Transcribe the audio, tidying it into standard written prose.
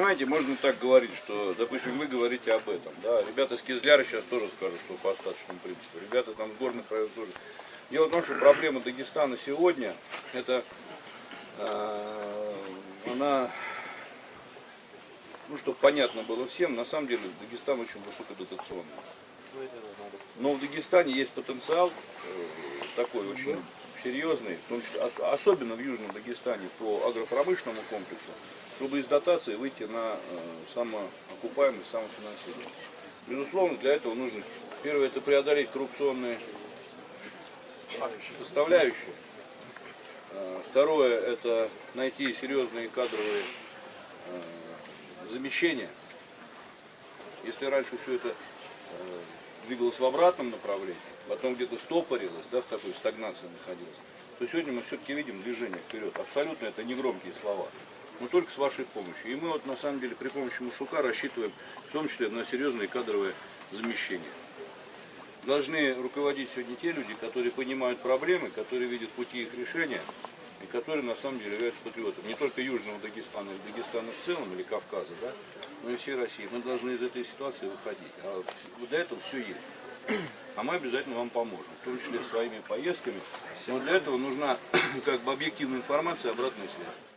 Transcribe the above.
Понимаете, можно так говорить, что, допустим, вы говорите об этом. Да? Ребята с Кизляра сейчас тоже скажут, что по остаточному принципу. Ребята там с горных районов тоже. Дело в том, что проблема Дагестана сегодня, это она, ну, чтобы понятно было всем, на самом деле Дагестан очень высокодотационный. Но в Дагестане есть потенциал такой очень серьезный, в том числе, особенно в Южном Дагестане по агропромышленному комплексу, чтобы из дотации выйти на самоокупаемость, самофинансирование. Безусловно, для этого нужно, первое, это преодолеть коррупционные составляющие. Второе, это найти серьезные кадровые замещения. Если раньше все это двигалось в обратном направлении, потом где-то стопорилось, да, в такой стагнации находилось, то сегодня мы все-таки видим движение вперед. Абсолютно это не громкие слова, но только с вашей помощью. И мы вот на самом деле при помощи Машука рассчитываем в том числе на серьезные кадровые замещения. Должны руководить сегодня те люди, которые понимают проблемы, которые видят пути их решения и которые на самом деле являются патриотами. Не только Южного Дагестана, и Дагестана в целом, или Кавказа, да, но и всей России. Мы должны из этой ситуации выходить. А до этого все есть. А мы обязательно вам поможем, в том числе своими поездками. Но для этого нужна как бы объективная информация и обратная связь.